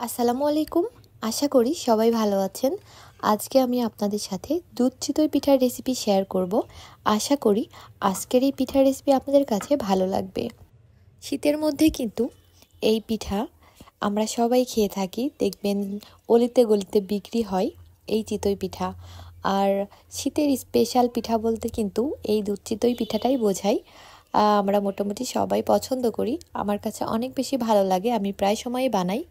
আসসালামু আলাইকুম। আশা করি সবাই ভালো আছেন। আজকে আমি আপনাদের সাথে দুধ চিতই পিঠার রেসিপি শেয়ার করব। আশা করি আজকের এই পিঠার রেসিপি আপনাদের কাছে ভালো লাগবে। শীতের মধ্যে কিন্তু এই পিঠা আমরা সবাই খেয়ে থাকি। দেখবেন অলিতে গলিতে বিক্রি হয় এই চিতই পিঠা। আর শীতের স্পেশাল পিঠা বলতে কিন্তু এই দুধ চিতই পিঠাটাই বোঝায়। আমরা মোটামুটি সবাই পছন্দ করি। আমার কাছে অনেক বেশি ভালো লাগে, আমি প্রায় সময়ই বানাই।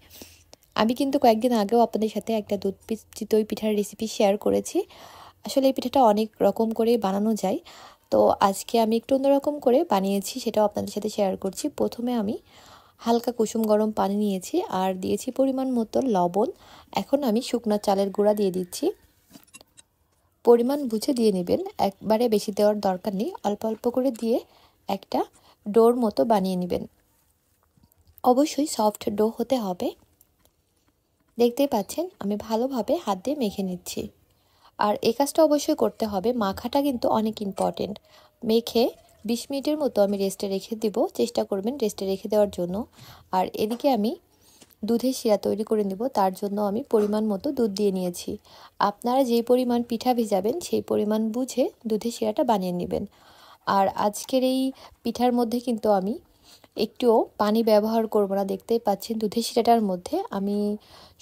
আমি কিন্তু কয়েকদিন আগেও আপনাদের সাথে একটা দুধ চিতই পিঠার রেসিপি শেয়ার করেছি। আসলে এই পিঠাটা অনেক রকম করে বানানো যায়, তো আজকে আমি একটু অন্যরকম করে বানিয়েছি, সেটাও আপনাদের সাথে শেয়ার করছি। প্রথমে আমি হালকা কুসুম গরম পানি নিয়েছি আর দিয়েছি পরিমাণ মতো লবণ। এখন আমি শুকনো চালের গুঁড়া দিয়ে দিচ্ছি। পরিমাণ বুঝে দিয়ে নেবেন, একবারে বেশি দেওয়ার দরকার নেই, অল্প অল্প করে দিয়ে একটা ডোর মতো বানিয়ে নেবেন। অবশ্যই সফট ডো হতে হবে। দেখতেই পাচ্ছেন আমি ভালোভাবে হাত দিয়ে মেখে নিচ্ছি। আর এই কাজটা অবশ্যই করতে হবে, মাখাটা কিন্তু অনেক ইম্পর্টেন্ট। মেখে 20 মিনিটের মতো আমি রেস্টে রেখে দিব, চেষ্টা করবেন রেস্টে রেখে দেওয়ার জন্য। আর এদিকে আমি দুধের শিরা তৈরি করে নেব, তার জন্য আমি পরিমাণ মতো দুধ দিয়ে নিয়েছি। আপনারা যেই পরিমাণ পিঠা ভিজাবেন সেই পরিমাণ বুঝে দুধের শিরাটা বানিয়ে নেবেন। আর আজকের এই পিঠার মধ্যে কিন্তু আমি একটুও পানি ব্যবহার করব না। দেখতেই পাচ্ছেন দুধের শিরাটার মধ্যে আমি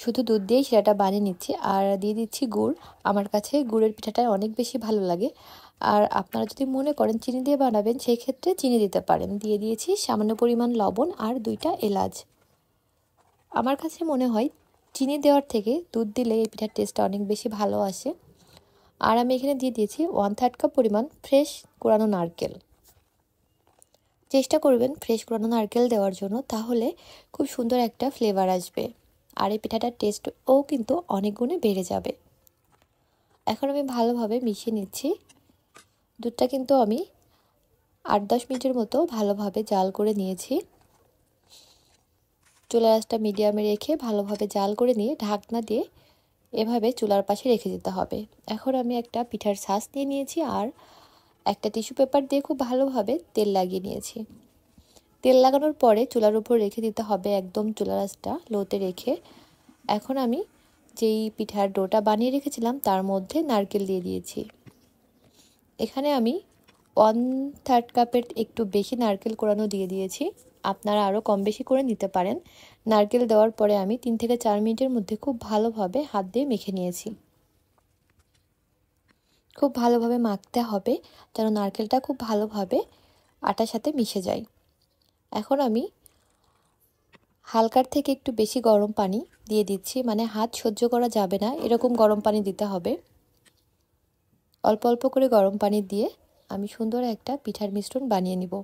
শুধু দুধ দিয়েই শিরাটা বানিয়ে নিচ্ছি। আর দিয়ে দিচ্ছি গুড়। আমার কাছে গুড়ের পিঠাটা অনেক বেশি ভালো লাগে। আর আপনারা যদি মনে করেন চিনি দিয়ে বানাবেন, সেই ক্ষেত্রে চিনি দিতে পারেন। দিয়ে দিয়েছি সামান্য পরিমাণ লবণ আর 2টা এলাচ। আমার কাছে মনে হয় চিনি দেওয়ার থেকে দুধ দিলে এই পিঠার টেস্টটা অনেক বেশি ভালো আসে। আর আমি এখানে দিয়ে দিয়েছি 1/3 কাপ পরিমাণ ফ্রেশ কোরানো নারকেল। চেষ্টা করবেন ফ্রেশ কোরানো নারকেল দেওয়ার জন্য, তাহলে খুব সুন্দর একটা ফ্লেভার আসবে। আর এই পিঠাটার টেস্টও কিন্তু অনেক গুণে বেড়ে যাবে। এখন আমি ভালোভাবে মিশিয়ে নিচ্ছি। দুধটা কিন্তু আমি 8-10 মিনিটের মতো ভালোভাবে জাল করে নিয়েছি। চুলার আঁচটা মিডিয়ামে রেখে ভালোভাবে জাল করে নিয়ে ঢাকনা দিয়ে এভাবে চুলার পাশে রেখে দিতে হবে। এখন আমি একটা পিঠার ছাঁচ নিয়ে নিয়েছি আর একটা টিস্যু পেপার দিয়ে খুব ভালোভাবে তেল লাগিয়ে নিয়েছি। তেল লাগানোর পরে চুলার উপর রেখে দিতে হবে, একদম চুলার আঁচটা লোতে রেখে। এখন আমি যেই পিঠার ডোটা বানিয়ে রেখেছিলাম তার মধ্যে নারকেল দিয়ে দিয়েছি। এখানে আমি 1/3 কাপের একটু বেশি নারকেল কোরানো দিয়ে দিয়েছি। আপনারা আরও কম বেশি করে নিতে পারেন। নারকেল দেওয়ার পরে আমি 3 থেকে 4 মিনিটের মধ্যে খুব ভালোভাবে হাত দিয়ে মেখে নিয়েছি। খুব ভালোভাবে মাখতে হবে যেন নারকেলটা খুব ভালোভাবে আটার সাথে মিশে যায়। এখন আমি হালকার থেকে একটু বেশি গরম পানি দিয়ে দিচ্ছি, মানে হাত সহ্য করা যাবে না এরকম গরম পানি দিতে হবে। অল্প অল্প করে গরম পানি দিয়ে আমি সুন্দর একটা পিঠার মিশ্রণ বানিয়ে নিব।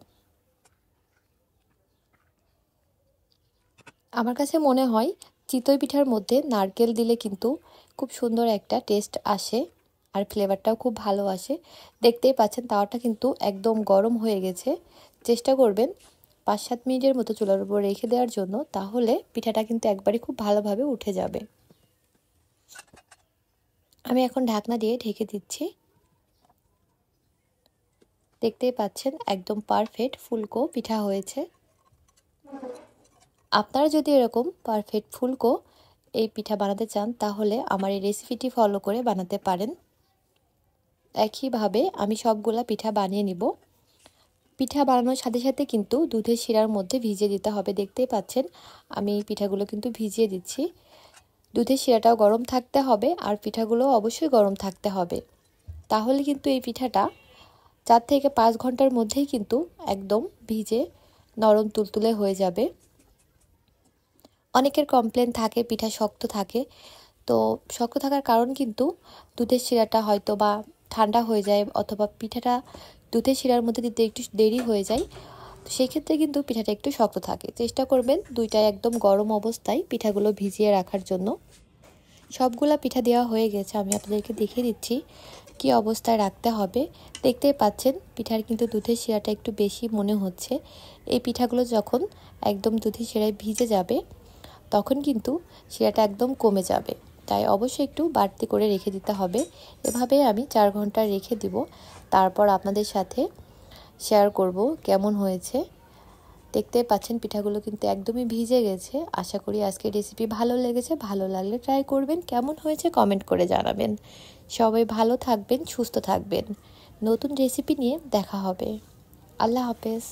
আমার কাছে মনে হয় চিতই পিঠার মধ্যে নারকেল দিলে কিন্তু খুব সুন্দর একটা টেস্ট আসে আর ফ্লেভারটাও খুব ভালো আসে। দেখতেই পাচ্ছেন তাওয়াটা কিন্তু একদম গরম হয়ে গেছে। চেষ্টা করবেন 5-7 মিনিটের মতো চুলার উপর রেখে দেওয়ার জন্য, তাহলে পিঠাটা কিন্তু একবারে খুব ভালোভাবে উঠে যাবে। আমি এখন ঢাকনা দিয়ে ঢেকে দিচ্ছি। দেখতেই পাচ্ছেন একদম পারফেক্ট ফুলকো পিঠা হয়েছে। আপনারা যদি এরকম পারফেক্ট ফুলকো এই পিঠা বানাতে চান, তাহলে আমার এই রেসিপিটি ফলো করে বানাতে পারেন। একইভাবে আমি সবগুলা পিঠা বানিয়ে নিব। পিঠা বানানোর সাথে সাথে কিন্তু দুধের শিরার মধ্যে ভিজিয়ে দিতে হবে। দেখতেই পাচ্ছেন আমি এই পিঠাগুলো কিন্তু ভিজিয়ে দিচ্ছি। দুধের শিরাটাও গরম থাকতে হবে আর পিঠাগুলো অবশ্যই গরম থাকতে হবে, তাহলে কিন্তু এই পিঠাটা 4 থেকে 5 ঘন্টার মধ্যেই কিন্তু একদম ভিজে নরম তুলতুলে হয়ে যাবে। অনেকের কমপ্লেন থাকে পিঠা শক্ত থাকে, তো শক্ত থাকার কারণ কিন্তু দুধের শিরাটা হয়তো বা ঠান্ডা হয়ে যায়, অথবা পিঠাটা দুধের শিরার মধ্যে দিতে একটু দেরি হয়ে যায়, তো সেই ক্ষেত্রে কিন্তু পিঠাটা একটু শক্ত থাকে। চেষ্টা করবেন দুইটাই একদম গরম অবস্থায় পিঠাগুলো ভিজিয়ে রাখার জন্য। সবগুলা পিঠা দেওয়া হয়ে গেছে, আমি আপনাদেরকে দেখিয়ে দিচ্ছি কি অবস্থায় রাখতে হবে। দেখতেই পাচ্ছেন পিঠার কিন্তু দুধের শিরাটা একটু বেশি মনে হচ্ছে। এই পিঠাগুলো যখন একদম দুধের শিরায় ভিজে যাবে তখন কিন্তু শিরাটা একদম কমে যাবে, তাই অবশ্যই একটু বাড়তি করে রেখে দিতে হবে। এভাবে আমি 4 ঘন্টা রেখে দিব, তারপর আপনাদের সাথে শেয়ার করব কেমন হয়েছে। দেখতেই পাচ্ছেন পিঠাগুলো কিন্তু একদমই ভিজে গেছে। আশা করি আজকের রেসিপি ভালো লেগেছে। ভালো লাগলে ট্রাই করবেন, কেমন হয়েছে কমেন্ট করে জানাবেন। সবাই ভালো থাকবেন, সুস্থ থাকবেন। নতুন রেসিপি নিয়ে দেখা হবে। আল্লাহ হাফেজ।